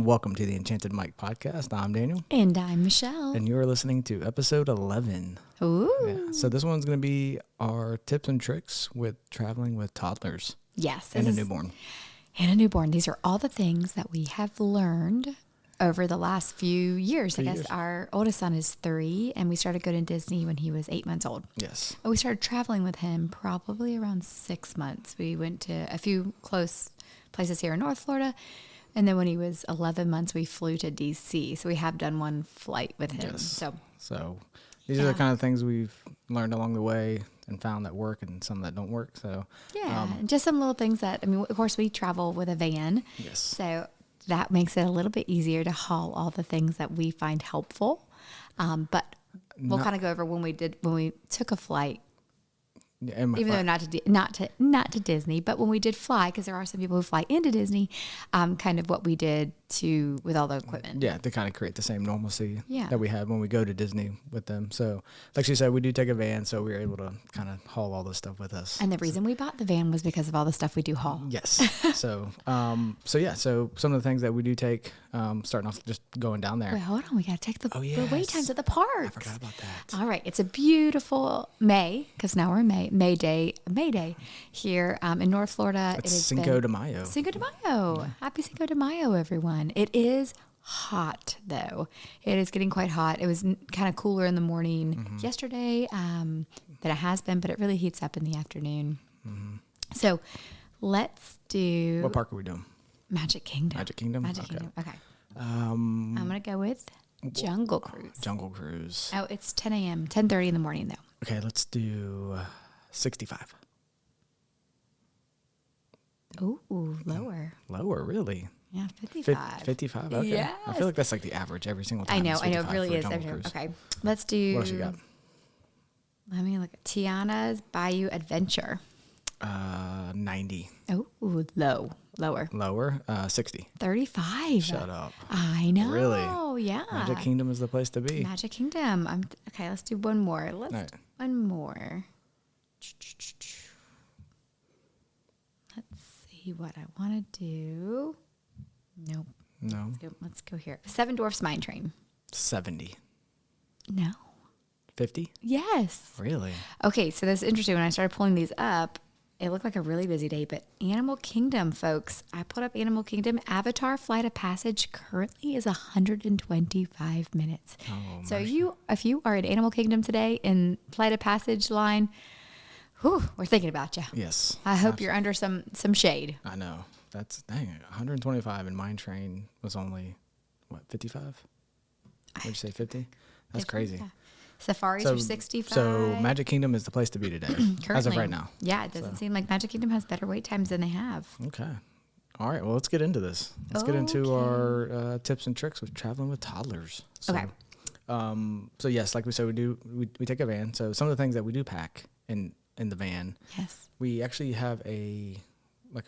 welcome to the Enchanted Mike podcast. I'm Daniel. And I'm Michelle. And you're listening to episode 11. Ooh. Yeah. So this one's going to be our tips and tricks with traveling with toddlers. Yes. And a newborn. And a newborn. These are all the things that we have learned over the last few years. Our oldest son is 3, and we started going to Disney when he was 8 months old. Yes. But we started traveling with him probably around 6 months. We went to a few close places here in North Florida. And then when he was 11 months, we flew to D.C. So we have done one flight with him. Yes. So these are the kind of things we've learned along the way and found that work and some that don't work. So just some little things that, of course, we travel with a van. Yes. So that makes it a little bit easier to haul all the things that we find helpful. But we'll kind of go over when we took a flight. Even though not to Disney, but when we did fly, because there are some people who fly into Disney, kind of what we did with all the equipment. Yeah, to kind of create the same normalcy Yeah. that we had when we go to Disney with them. So, like she said, we do take a van, so we were able to kind of haul all this stuff with us. And the reason we bought the van was because of all the stuff we do haul. Yes. So some of the things that we do take, starting off just going down there. Wait, hold on. We got to take the wait times at the parks. I forgot about that. All right. It's a beautiful May, because now we're in May Day here in North Florida. It's Cinco de Mayo. Cinco de Mayo. Yeah. Happy Cinco de Mayo, everyone. It is hot, though. It is getting quite hot. It was kind of cooler in the morning yesterday than it has been, but it really heats up in the afternoon. Mm-hmm. So let's do... What park are we doing? Magic Kingdom. Magic Kingdom? Okay. I'm going to go with Jungle Cruise. Jungle Cruise. Oh, it's 10 a.m., 10:30 in the morning, though. Okay, let's do 65. Ooh, lower. Lower, really? Yeah, 55. 55? Okay. Yes. I feel like that's like the average every single time. I know, it really is. Okay, let's do... What else you got? Let me look at Tiana's Bayou Adventure. 90. Oh, lower. Lower? 60. 35. Shut up. I know. Really? Yeah. Magic Kingdom is the place to be. Magic Kingdom. Okay, let's do one more. One more. Let's see what I want to do. Nope. No. Let's go here. Seven Dwarfs Mine Train. 70. No. 50? Yes. Really? Okay, so that's interesting. When I started pulling these up, it looked like a really busy day, but Animal Kingdom, folks. I pulled up Animal Kingdom. Avatar Flight of Passage currently is 125 minutes. Oh, so if you are in Animal Kingdom today in Flight of Passage line, we're thinking about you. Yes. I hope you're under some shade. I know. That's, dang, 125 and Mine Train was only, 55? Would you say 50? That's 50, crazy. Yeah. Safaris are 65. So Magic Kingdom is the place to be today, as of right now. Yeah, it doesn't seem like Magic Kingdom has better wait times than they have. Okay. All right. Well, let's get into this. Let's get into our tips and tricks with traveling with toddlers. So, okay. So yes, like we said, we take a van. So some of the things that we do pack in the van. Yes. We actually have a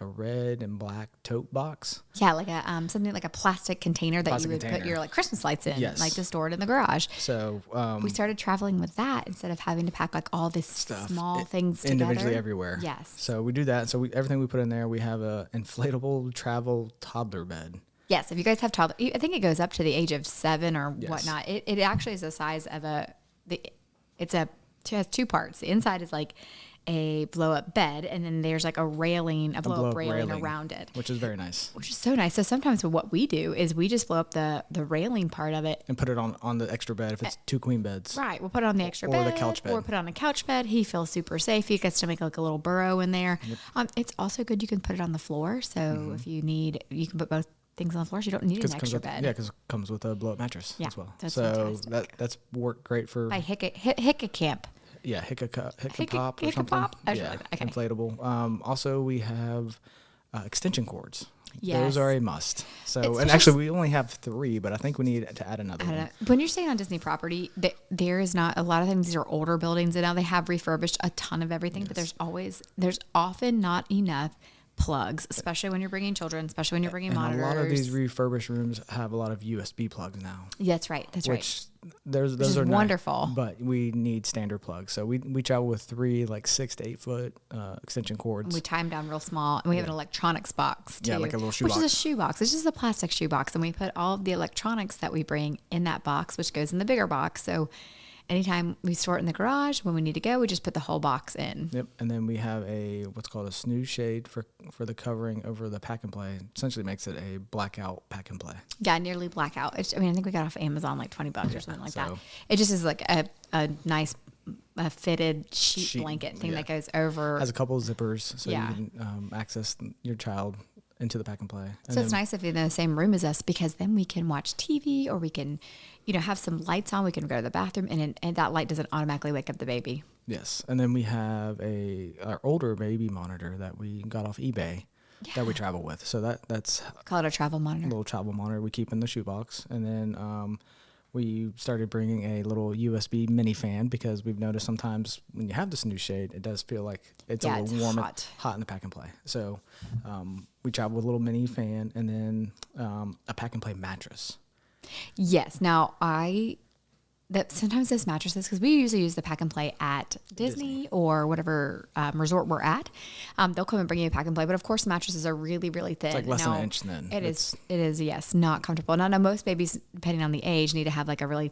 red and black tote box. Yeah, like a something like a plastic container that you would put your like Christmas lights in, like to store it in the garage. So we started traveling with that instead of having to pack like all this small things individually together. everywhere. Yes. So we do that. So everything we put in there, we have a inflatable travel toddler bed. Yes, if you guys have toddler, I think it goes up to the age of 7 or whatnot. It actually is the size of it has 2 parts. The inside is like a blow-up bed, and then there's like a blow-up railing around it. Which is very nice. Which is so nice. So sometimes what we do is we just blow up the railing part of it. And put it on the extra bed if it's 2 queen beds. Right. We'll put it on the extra bed. Or the couch bed. Or put it on a couch bed. He feels super safe. He gets to make like a little burrow in there. Yep. It's also good you can put it on the floor. So if you need, you can put both things on the floor. So you don't need an extra bed. Yeah, because it comes with a blow-up mattress as well. That's so that's worked great for... By Hicka Camp. Yeah, Hicka Pop or something. Pop? Yeah, like that. Okay. Inflatable. Also, we have extension cords. Yes. Those are a must. So, and actually, we only have 3, but I think we need to add another one. When you're staying on Disney property, there is not a lot of things. These are older buildings, and now they have refurbished a ton of everything. Yes. But there's often not enough plugs, especially when you're bringing children, especially when you're bringing monitors. A lot of these refurbished rooms have a lot of USB plugs now. That's right. Which those are wonderful. But we need standard plugs. So we travel with 3 like 6 to 8 foot extension cords. And we tie them down real small, and we have an electronics box too. Yeah, like a little shoebox. Which is a shoebox. It's just a plastic shoebox, and we put all of the electronics that we bring in that box, which goes in the bigger box. So anytime we store it in the garage, when we need to go, we just put the whole box in. Yep. And then we have what's called a snooze shade for the covering over the pack and play. Essentially makes it a blackout pack and play. Yeah, nearly blackout. I think we got off Amazon like $20 or something like that. It just is like a nice fitted sheet blanket thing that goes over. Has a couple of zippers so you can access your child into the pack and play. So it's nice if you're in the same room as us, because then we can watch TV, or we can, have some lights on. We can go to the bathroom, and that light doesn't automatically wake up the baby. Yes. And then we have our older baby monitor that we got off eBay that we travel with. So that's call it a travel monitor. A little travel monitor we keep in the shoebox. And then we started bringing a little USB mini fan, because we've noticed sometimes when you have the snooze shade, it does feel like it's a little warm, hot in the pack and play. So we travel with a little mini fan, and then a pack and play mattress. Yes. Now sometimes those mattresses, because we usually use the pack and play at Disney or whatever resort we're at, they'll come and bring you a pack and play. But of course, mattresses are really, really thin. It's like less than an inch thin. It is, yes, not comfortable. Now, most babies, depending on the age, need to have like a really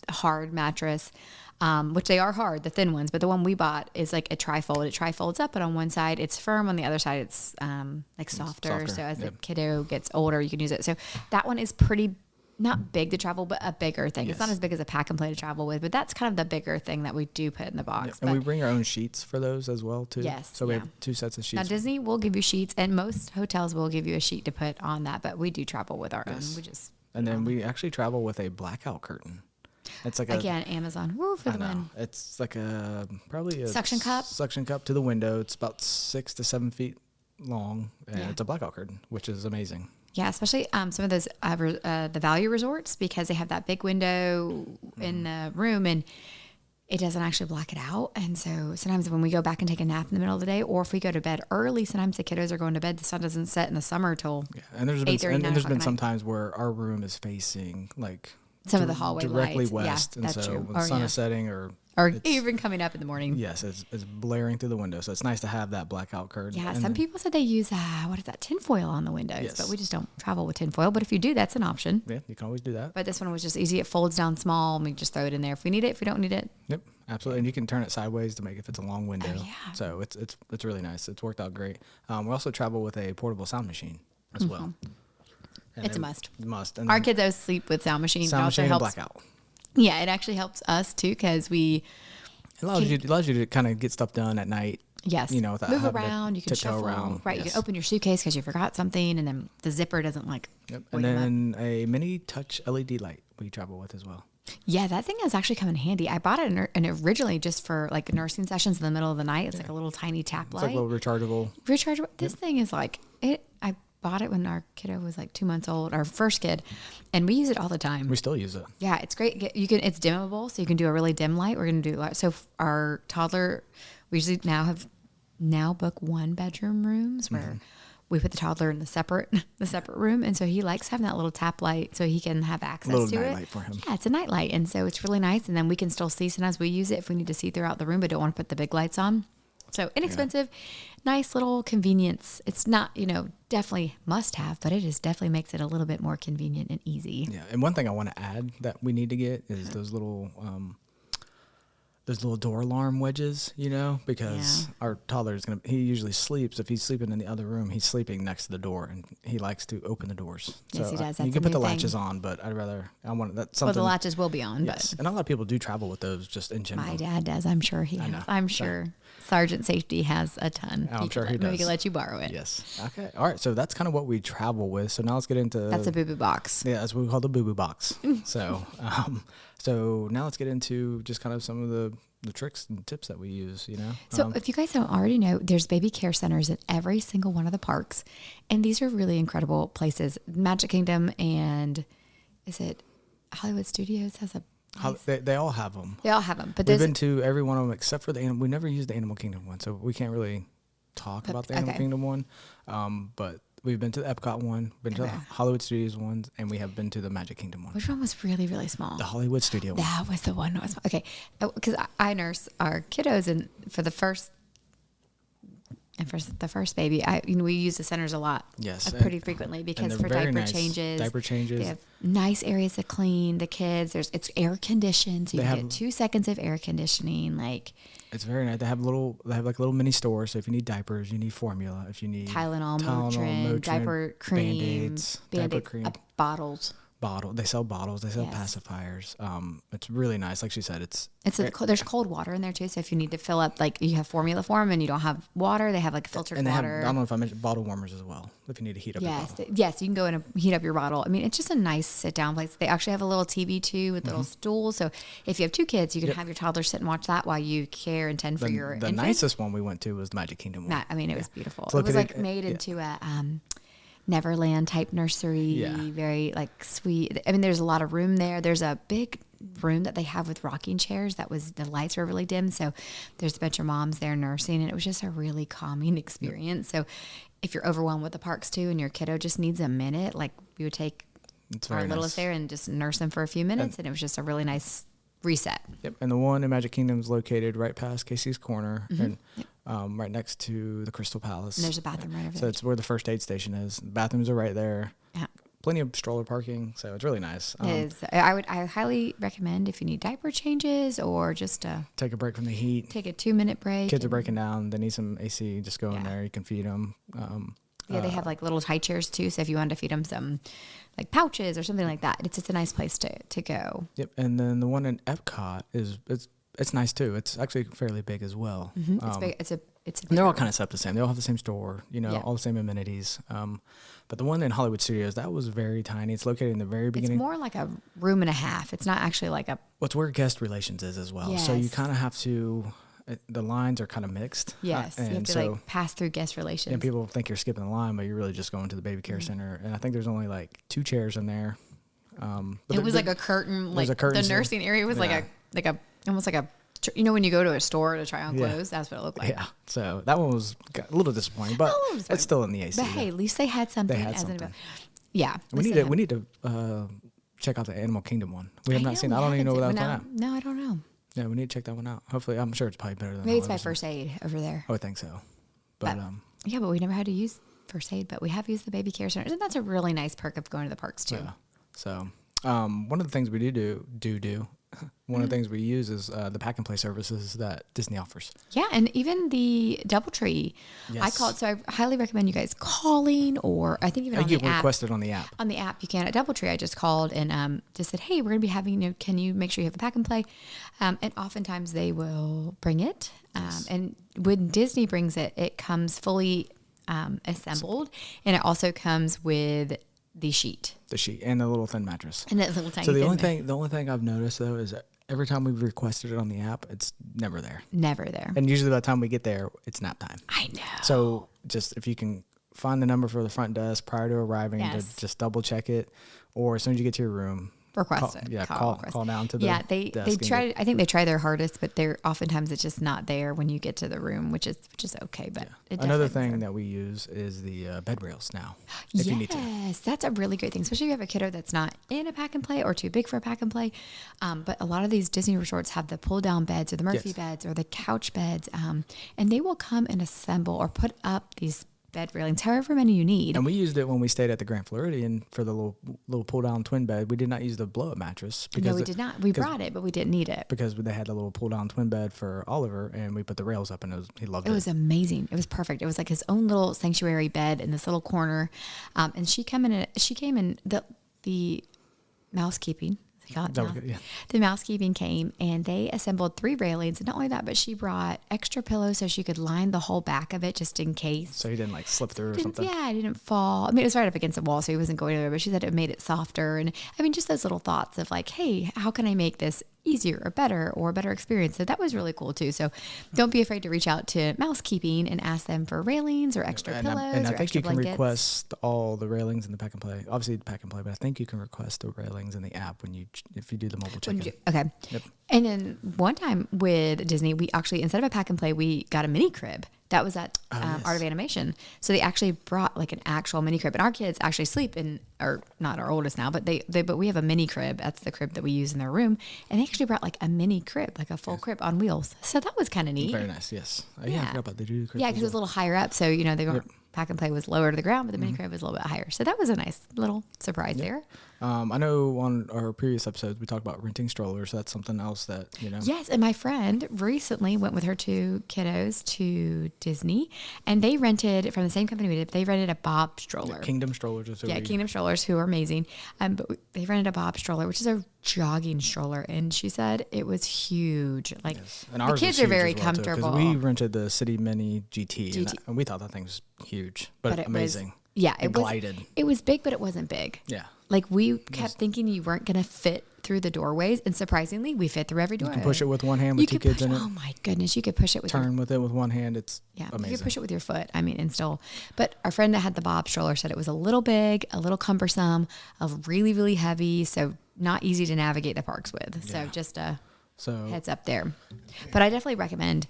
hard mattress, which they are hard, the thin ones. But the one we bought is like a trifold. It trifolds up, but on one side it's firm, on the other side it's like softer. So as the kiddo gets older, you can use it. So that one is pretty. Not big to travel, but a bigger thing. Yes. It's not as big as a pack and play to travel with, but that's kind of the bigger thing that we do put in the box. Yep. And we bring our own sheets for those as well, too. Yes. So we have 2 sets of sheets. Now, Disney will give you sheets, and most hotels will give you a sheet to put on that, but we do travel with our own. And then we actually travel with a blackout curtain. It's like again, Amazon. Woo, for the win. It's like probably a suction cup to the window. It's about 6 to 7 feet long, and it's a blackout curtain, which is amazing. Yeah, especially some of those the value resorts, because they have that big window in the room, and it doesn't actually black it out. And so sometimes when we go back and take a nap in the middle of the day, or if we go to bed early, sometimes the kiddos are going to bed. The sun doesn't set in the summer till and there's been some times where our room is facing like some of the hallway directly lights. west, and so true. when the sun is setting or even coming up in the morning. Yes, it's blaring through the window. So it's nice to have that blackout curtain. Yeah, some people said they use tinfoil on the windows, but we just don't travel with tinfoil. But if you do, that's an option. Yeah, you can always do that. But this one was just easy. It folds down small, and we just throw it in there if we need it. If we don't need it, yep, absolutely. And you can turn it sideways to make it if it's a long window. Oh, yeah. So it's really nice. It's worked out great. We also travel with a portable sound machine as well. And it's a must. And our kids sleep with sound machine. Sound machine and blackout. Yeah, it actually helps us too, because it allows you to kind of get stuff done at night. Yes. Without move around. You can shuffle around. Right. Yes. You can open your suitcase because you forgot something, and then the zipper doesn't Yep. And then a mini touch LED light we travel with as well. Yeah, that thing has actually come in handy. I bought it and originally just for like nursing sessions in the middle of the night. It's like a little tiny tap light. It's like a little rechargeable. This thing is like it. I bought it when our kiddo was like 2 months old, our first kid, and we use it all the time. We still use it. Yeah, it's great. It's dimmable, so you can do a really dim light. We're going to do so. Our toddler, we usually now book 1 bedroom rooms where we put the toddler in the separate room, and so he likes having that little tap light so he can have access to it. Little night light for him. Yeah, it's a night light, and so it's really nice. And then we can still see. Sometimes we use it if we need to see throughout the room, but don't want to put the big lights on. So inexpensive, nice little convenience. It's not, definitely must have, but it definitely makes it a little bit more convenient and easy. Yeah. And one thing I want to add that we need to get is those little door alarm wedges, because our toddler he usually sleeps. If he's sleeping in the other room, he's sleeping next to the door, and he likes to open the doors. Yes, so he does. You can put the latches on, but that's something. Well, the latches will be on, yes. And a lot of people do travel with those just in general. My dad does. I'm sure he has. I'm sure Sergeant Safety has a ton. I'm sure he does. We can let you borrow it. Yes. Okay. All right. So that's kind of what we travel with. So now let's get into. That's a boo-boo box. Yeah, that's what we call the boo-boo box. So now let's get into just kind of some of the tricks and tips that we use, So if you guys don't already know, there's baby care centers at every single one of the parks. And these are really incredible places. Magic Kingdom and is it Hollywood Studios has a They all have them. They all have them. But we've been to every one of them except for the animal. We never used the Animal Kingdom one, so we can't really talk about the Animal Kingdom one. But We've been to the Epcot one, been to the Hollywood Studios one, and we have been to the Magic Kingdom one. Which one was really, really small? The Hollywood Studio one. That was the one that was small. Okay. Because I nurse our kiddos, and for the first baby, we use the centers a lot. Yes. Pretty frequently because for diaper changes. They have nice areas to clean the kids. It's air conditioned, so you get 2 seconds of air conditioning. It's very nice. They have like a little mini store. So if you need diapers, you need formula. If you need Tylenol, Motrin, diaper cream, Band-Aids, diaper cream, bottles. They sell bottles. They sell pacifiers. It's really nice. Like she said, there's cold water in there too. So if you need to fill up, you have formula for them and you don't have water, they have filtered water. I don't know if I mentioned bottle warmers as well. If you need to heat up your bottle. Yes, you can go in and heat up your bottle. I mean, it's just a nice sit down place. They actually have a little TV too with little stools. So if you have 2 kids, you can have your toddler sit and watch that while you care and tend for your infant. The nicest one we went to was Magic Kingdom one. It was beautiful. It was made into a Neverland type nursery, very sweet. I mean, there's a lot of room there. There's a big room that they have with rocking chairs the lights were really dim. So there's a bunch of moms there nursing, and it was just a really calming experience. So if you're overwhelmed with the parks too, and your kiddo just needs a minute, we would take our littlest there and just nurse them for a few minutes. And it was just a really nice reset. Yep. And the one in Magic Kingdom is located right past Casey's Corner and right next to the Crystal Palace. And there's a bathroom right over there. So it's where the first aid station is. The bathrooms are right there. Yeah. Plenty of stroller parking, so it's really nice. It is. I highly recommend if you need diaper changes or just take a break from the heat. Take a 2-minute break. Kids are breaking down. They need some AC. Just go in there. You can feed them. They have little high chairs too. So if you wanted to feed them some pouches or something like that, it's just a nice place to go. Yep. And then the one in Epcot it's nice too. It's actually fairly big as well. Mm-hmm. It's big. It's they're all kind of set up the same. They all have the same store, all the same amenities. But the one in Hollywood Studios, that was very tiny. It's located in the very beginning. It's more like a room and a half. It's not actually like a... Well, it's where guest relations is as well. Yes. So you kind of have to... The lines are kind of mixed. Yes, you have to pass through guest relations. And people think you're skipping the line, but you're really just going to the baby care center. And I think there's only 2 chairs in there. It was like a curtain. There's a curtain. The nursing area was almost like a... when you go to a store to try on clothes, that's what it looked like. Yeah. So that one was a little disappointing, but it's still in the AC. But hey, at least they had something. Yeah. We need to check out the Animal Kingdom one. We have not seen. I don't even know what that's at. No, I don't know. Yeah, we need to check that one out. Hopefully, I'm sure it's probably better than. Maybe it's by First Aid over there. Oh, I think so. But but we never had to use First Aid, but we have used the baby care centers, and that's a really nice perk of going to the parks too. Yeah. So, one of the things we do. One of the things we use is the pack and play services that Disney offers. Yeah, and even the DoubleTree. Yes. I call it, so I highly recommend you guys calling, or I think even on the app. You requested on the app. On the app, you can. At DoubleTree, I just called and just said, hey, we're going to be having, can you make sure you have the pack and play? And oftentimes they will bring it. Yes. And when Disney brings it, it comes fully assembled, and it also comes with the sheet and the little thin mattress and that little tiny. So the only thing I've noticed though is that every time we've requested it on the app, it's never there. And usually by the time we get there, it's nap time. I know. So just if you can find the number for the front desk prior to arriving, to just double check it, or as soon as you get to your room, request it. Yeah, call down to the desk. They try. I think they try their hardest, but they're oftentimes it's just not there when you get to the room, which is okay. But another thing that we use is the bed rails now. If you need to. Yes, that's a really great thing, especially if you have a kiddo that's not in a pack and play or too big for a pack and play. But a lot of these Disney resorts have the pull down beds or the Murphy beds or the couch beds, and they will come and assemble or put up these bed railings, however many you need. And we used it when we stayed at the Grand Floridian for the little pull down twin bed. We did not use the blow up mattress. No, we did not. We brought it, but we didn't need it. Because they had a little pull down twin bed for Oliver, and we put the rails up, and he loved it. It was amazing. It was perfect. It was like his own little sanctuary bed in this little corner. And she came in the mousekeeping. The mousekeeping came and they assembled 3 railings. And not only that, but she brought extra pillows so she could line the whole back of it just in case. So he didn't slip through or something? Yeah, it didn't fall. I mean, it was right up against the wall, so he wasn't going anywhere, but she said it made it softer. And I mean, just those little thoughts of hey, how can I make this easier or a better experience? So that was really cool too. So don't be afraid to reach out to mousekeeping and ask them for railings or extra pillows and I or think you can blankets. request all the railings in the pack and play. Obviously the pack and play, but I think you can request the railings in the app if you do the mobile check-in. Okay. Yep. And then one time with Disney, we actually, instead of a pack and play, we got a mini crib That was at Art of Animation. So they actually brought like an actual mini crib, and our kids actually sleep in, or not our oldest now, but but we have a mini crib. That's the crib that we use in their room, and they actually brought like a mini crib, like a full crib on wheels. So that was kind of neat. Very nice. Yes. Yeah. I forgot about the crib. Yeah, because it was a little higher up, so they weren't. Pack and Play was lower to the ground, but the mini crib was a little bit higher. So that was a nice little surprise there. I know on our previous episodes we talked about renting strollers. So that's something else that, Yes, and my friend recently went with her 2 kiddos to Disney, and they rented from the same company we did. They rented a Bob stroller. Yeah, Kingdom strollers. Kingdom strollers, who are amazing. But they rented a Bob stroller, which is a jogging stroller, and she said it was huge. Like and the kids are very comfortable. We rented the City Mini GT. And we thought that thing was huge, but amazing. It glided. It was big, but it wasn't big. Yeah. Like we kept thinking you weren't going to fit through the doorways, and surprisingly, we fit through every doorway. You can push it with one hand with 2 kids in it. Oh my goodness, you could push it with with it with one hand. It's amazing. You could push it with your foot. I mean, and still. But our friend that had the Bob stroller said it was a little big, a little cumbersome, really, really heavy, so not easy to navigate the parks with. So just a heads up there. But I definitely recommend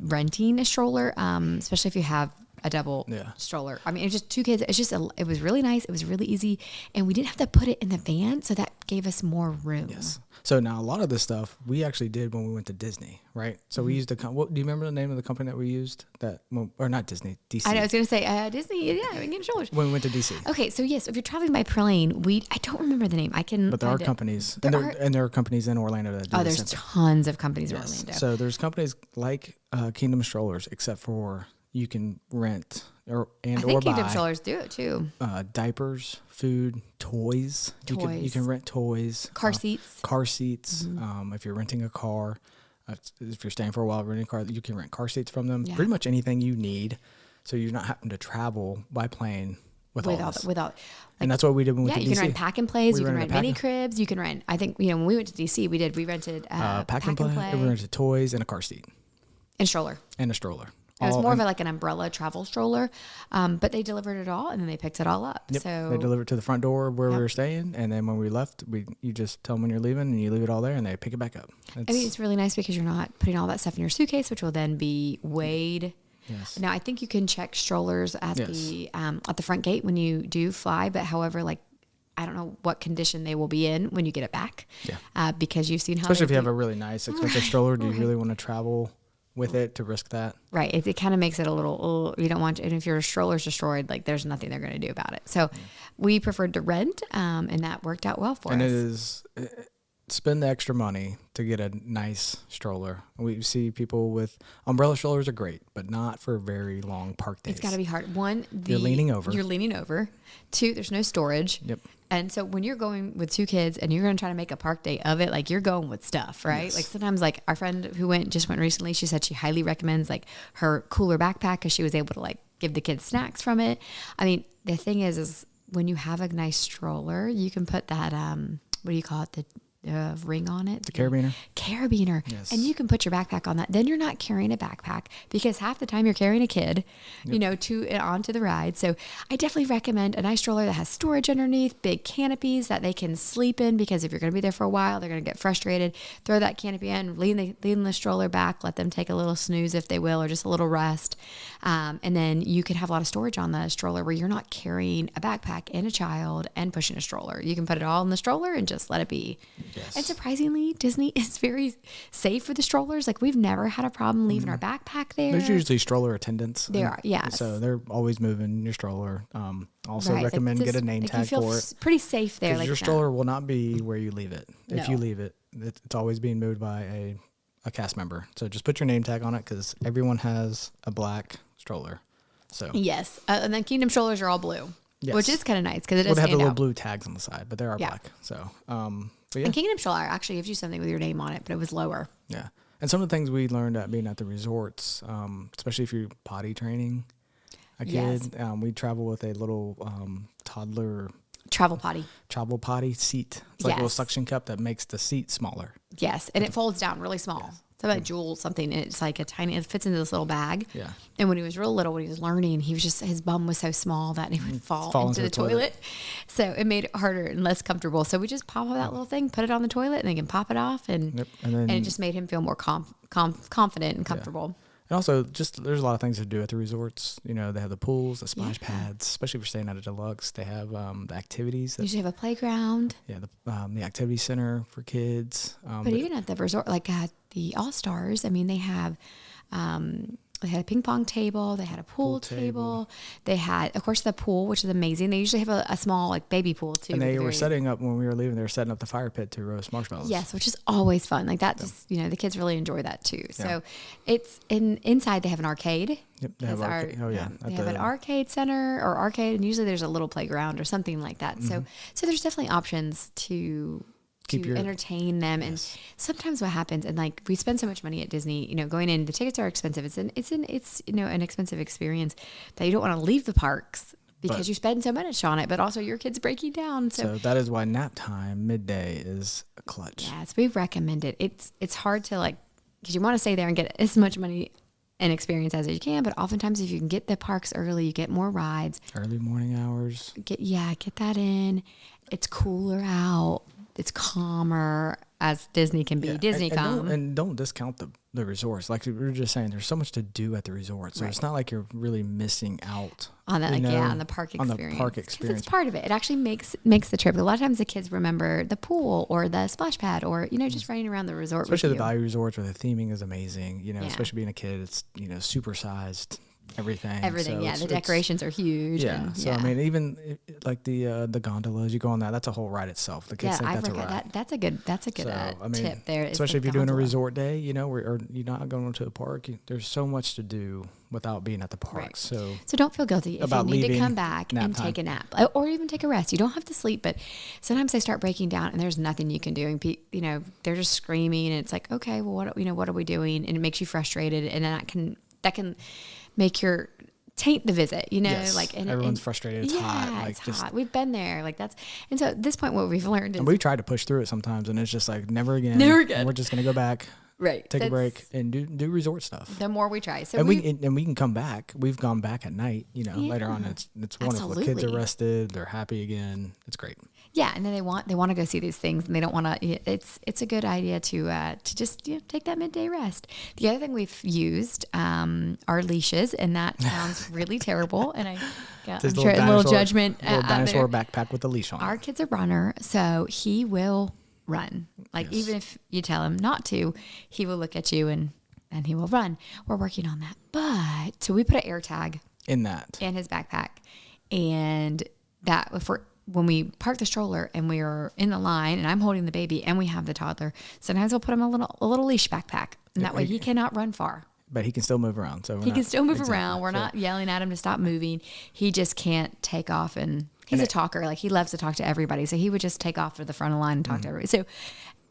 renting a stroller, especially if you have a double stroller. I mean, it's just 2 kids. It was really nice. It was really easy. And we didn't have to put it in the van, so that gave us more room. Yes. So now a lot of this stuff we actually did when we went to Disney, right? So we used do you remember the name of the company that we used? Or not Disney, DC. I know, I was going to say Disney. Yeah, we can strollers. When we went to DC. Okay, so yes, if you're traveling by plane, I don't remember the name. But there are companies, and there are companies in Orlando that do there's tons of companies in Orlando. So there's companies like Kingdom Strollers, except for you can rent or buy. Kingdom Strollers do it too. Diapers, food, toys. You can rent toys. Car seats. If you're renting a car, if you're staying for a while renting a car, you can rent car seats from them. Yeah. Pretty much anything you need, so you're not having to travel by plane and that's what we did when we went to DC. You can rent pack and plays. You can rent mini cribs. You can rent. I think when we went to DC, we rented pack and play. We rented toys and a car seat and stroller. It was more of like an umbrella travel stroller, but they delivered it all, and then they picked it all up. Yep. So they delivered to the front door where we were staying, and then when we left, you just tell them when you're leaving, and you leave it all there, and they pick it back up. It's really nice because you're not putting all that stuff in your suitcase, which will then be weighed. Yes. Now I think you can check strollers at the front gate when you do fly, but however, like I don't know what condition they will be in when you get it back. Yeah. Because you've seen how, especially if you have a really nice expensive stroller, do you really want to travel with it to risk that? Right. It kind of makes it a little, you don't want to, and if your stroller's destroyed, like there's nothing they're going to do about it. So we preferred to rent, and that worked out well for us. And it is, spend the extra money to get a nice stroller. We see people with umbrella strollers are great, but not for very long park days. It's got to be hard. One, you're leaning over. 2, there's no storage. Yep. And so when you're going with 2 kids and you're going to try to make a park day of it, like you're going with stuff, right? Yes. Like sometimes, like our friend who just went recently, she said she highly recommends like her cooler backpack because she was able to like give the kids snacks from it. I mean, the thing is when you have a nice stroller, you can put that, what do you call it? The ring on it. The carabiner. Yes. And you can put your backpack on that. Then you're not carrying a backpack because half the time you're carrying a kid, onto the ride. So I definitely recommend a nice stroller that has storage underneath, big canopies that they can sleep in, because if you're going to be there for a while, they're going to get frustrated. Throw that canopy in, lean the stroller back, let them take a little snooze if they will, or just a little rest. And then you could have a lot of storage on the stroller where you're not carrying a backpack and a child and pushing a stroller. You can put it all in the stroller and just let it be. Yes. And surprisingly, Disney is very safe for the strollers. Like we've never had a problem leaving our backpack there. There's usually stroller attendants. There are, yeah. So they're always moving your stroller. Also recommend get a name tag for it. Pretty safe there. Because your stroller will not be where you leave it. If you leave it, it's always being moved by a cast member. So just put your name tag on it because everyone has a black stroller. So yes, and then Kingdom strollers are all blue. Yes. Which is kind of nice because it does have the little blue tags on the side, but they are black. So, and Kingdom Stroller actually gives you something with your name on it, but it was lower. Yeah. And some of the things we learned at being at the resorts, especially if you're potty training a kid, we travel with a little toddler travel potty seat. It's like a little suction cup that makes the seat smaller. Yes. And it folds down really small. Yes. something like Jules something. And it's like it fits into this little bag. Yeah. And when he was real little, when he was learning, his bum was so small that he would fall into the toilet. So it made it harder and less comfortable. So we just pop off that little thing, put it on the toilet, and they can pop it off. And it just made him feel more confident and comfortable. And also, there's a lot of things to do at the resorts. They have the pools, the splash pads, especially if you're staying at a deluxe. They have the activities. Usually have a playground. Yeah, the activity center for kids. But even at the resort, like at the All-Stars, I mean, they have... they had a ping pong table. They had a pool table. They had, of course, the pool, which is amazing. They usually have a small like baby pool too. And they were setting up when we were leaving. They were setting up the fire pit to roast marshmallows. Yes, which is always fun. Like that, just the kids really enjoy that too. So it's inside. They have an arcade. Yep, they have arcade. They have an arcade center or arcade, and usually there's a little playground or something like that. So there's definitely options to entertain them. And sometimes what happens, and like we spend so much money at Disney, going in, the tickets are expensive. It's an expensive experience that you don't want to leave the parks because you spend so much on it, but also your kid's breaking down. So that is why nap time midday is a clutch. Yes, we recommend it. It's hard to because you want to stay there and get as much money and experience as you can, but oftentimes if you can get the parks early, you get more rides. Early morning hours. Get that in. It's cooler out. It's calmer as Disney can be. Disney calm. And don't discount the resorts. Like we were just saying, there's so much to do at the resort. So it's not like you're really missing out on that. On the park experience. Because it's part of it. It actually makes the trip. A lot of times the kids remember the pool or the splash pad or just running around the resort. Especially the value resorts where the theming is amazing. Especially being a kid, it's supersized. Everything. So the decorations are huge. I mean, even like the gondolas, you go on that's a whole ride itself. The kids think that's a ride. That's a good tip there. Especially if you're doing a resort day, or you're not going to a park. There's so much to do without being at the park. Right. So don't feel guilty if you need to come back and take a nap or even take a rest. You don't have to sleep, but sometimes they start breaking down and there's nothing you can do. And they're just screaming and it's like, okay, well, what are we doing? And it makes you frustrated, and that can make your taint the visit, and everyone's frustrated. It's hot. It's hot. We've been there. And so at this point, what we've learned is, and we tried to push through it sometimes, and it's just like never again. And we're just gonna go back, take a break, and do resort stuff. The more we try, so we can come back. We've gone back at night. Later on, it's wonderful. The kids are rested. They're happy again. It's great. Yeah, and then they want to go see these things, and they don't want to. It's a good idea to just take that midday rest. The other thing we've used are leashes, and that sounds really terrible. And I'm sure a little judgment. Little dinosaur backpack with a leash on. Our kid's a runner, so he will run. Even if you tell him not to, he will look at you and he will run. We're working on that, so we put an air tag in his backpack, and that when we park the stroller and we are in the line and I'm holding the baby and we have the toddler, sometimes we'll put him a little leash backpack, and that way he cannot run far. But he can still move around. So he can still move around. We're not yelling at him to stop moving. He just can't take off, and he's a talker. He loves to talk to everybody. So he would just take off to the front of the line and talk to everybody. So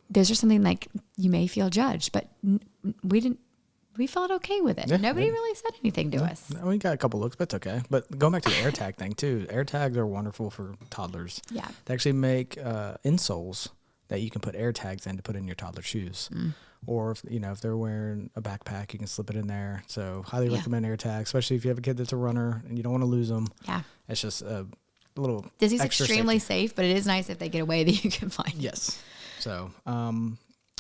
there's just something like, you may feel judged, but we felt okay with it. Nobody really said anything to us. We got a couple looks, but it's okay. But going back to the AirTag thing too, AirTags are wonderful for toddlers. Yeah. They actually make insoles that you can put AirTags in to put in your toddler's shoes. Or if they're wearing a backpack, you can slip it in there. So highly recommend AirTags, especially if you have a kid that's a runner and you don't want to lose them. Yeah. It's just a little Disney's extra extremely safety. safe, but it is nice if they get away that you can find. Yes. So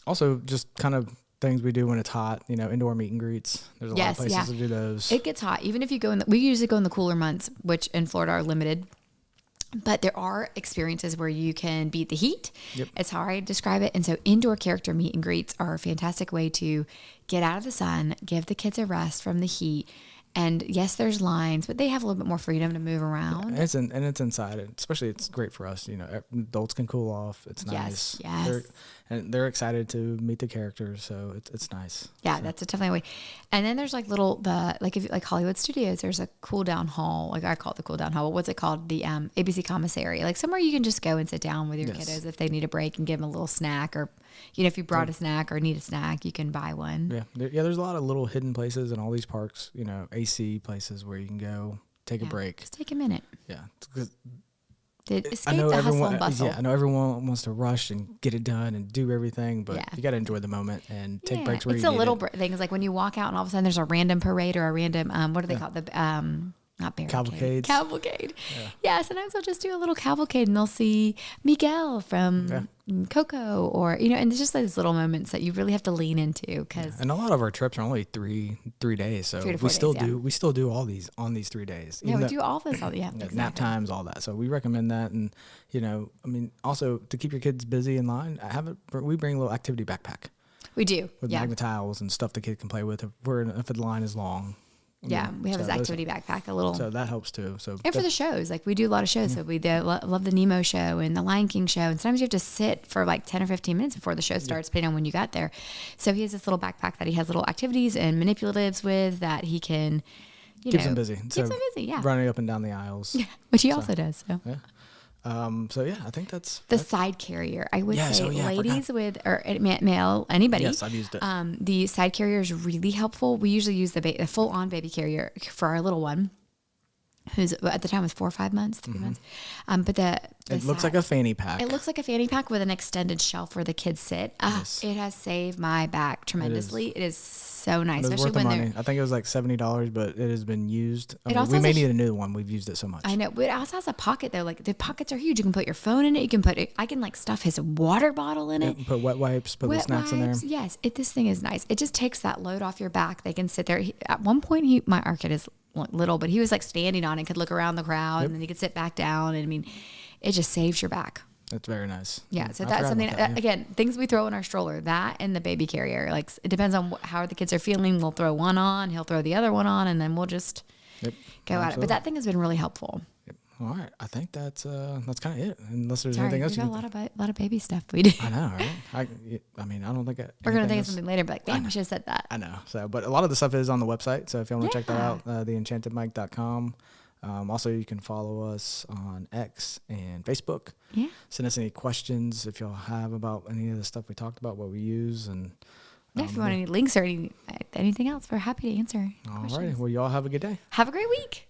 also just kind of things we do when it's hot, indoor meet and greets. There's a lot of places to do those. It gets hot. Even if you go we usually go in the cooler months, which in Florida are limited. But there are experiences where you can beat the heat. Yep. It's how I describe it. And so indoor character meet and greets are a fantastic way to get out of the sun, give the kids a rest from the heat. And yes, there's lines, but they have a little bit more freedom to move around. It's inside. Especially, it's great for us. Adults can cool off. It's nice. Yes. They're excited to meet the characters, so it's nice. Yeah, that's a definitely way. And then there's if Hollywood Studios, there's a cool down hall. I call it the cool down hall. What's it called? The ABC commissary. Somewhere you can just go and sit down with your kiddos if they need a break and give them a little snack, or if you brought a snack or need a snack, you can buy one. Yeah, there's a lot of little hidden places in all these parks. AC places where you can go take a break. Just take a minute. Yeah, because escape the hustle and bustle. Yeah, I know everyone wants to rush and get it done and do everything, but you got to enjoy the moment and take breaks where you need it. It's a little things like when you walk out and all of a sudden there's a random parade or a random, what do they call it? Not barricade. Cavalcade. Yeah, sometimes they'll just do a little cavalcade and they'll see Miguel from Coco or, and it's just those little moments that you really have to lean into. And a lot of our trips are only three days. So we still do all these on these 3 days. Yeah, we do all this. Exactly. Nap times, all that. So we recommend that. And, also to keep your kids busy in line, we bring a little activity backpack. We do. With magnet tiles and stuff the kid can play with if the line is long. Yeah, we have his activity backpack, a little. So that helps too. And for the shows, like we do a lot of shows. So we love the Nemo show and the Lion King show. And sometimes you have to sit for like 10 or 15 minutes before the show starts, depending on when you got there. So he has this little backpack that he has little activities and manipulatives with that he can, keeps him busy. Yeah. Running up and down the aisles. Yeah, which he also does. So. Yeah. I think that's side carrier. I would say ladies or male, anybody. Yes, I've used it. The side carrier is really helpful. We usually use the full-on baby carrier for our little one, who's at the time was 4 or 5 months, 3 months. But it looks like a fanny pack. It looks like a fanny pack with an extended shelf where the kids sit. Yes. It has saved my back tremendously. It is so nice, especially when money. I think it was like $70, but it has been used. We may need a new one. We've used it so much. I know, but it also has a pocket though. Like the pockets are huge. You can put your phone in it. You can I can like stuff his water bottle in it. Put wet wipes. Put the snacks in there. Yes, this thing is nice. It just takes that load off your back. They can sit there. At one point, our kid is little, but he was like standing on it, could look around the crowd, and then he could sit back down. And it just saves your back. That's very nice. Yeah, so that's something, again, things we throw in our stroller, that and the baby carrier. Like, it depends on how the kids are feeling. We'll throw one on, he'll throw the other one on, and then we'll just go at it. But that thing has been really helpful. Yep. All right. I think that's kind of it. Unless there's anything else. We got a lot of baby stuff we do. I know, right? I don't think we're going to think of something later, but like, damn, we should have said that. I know. So, but a lot of the stuff is on the website. So if you want to check that out, theenchantedmic.com. Also, you can follow us on X and Facebook. Yeah. Send us any questions if y'all have about any of the stuff we talked about, what we use. And if you want any links or anything else, we're happy to answer. All right. Well, y'all have a good day. Have a great week.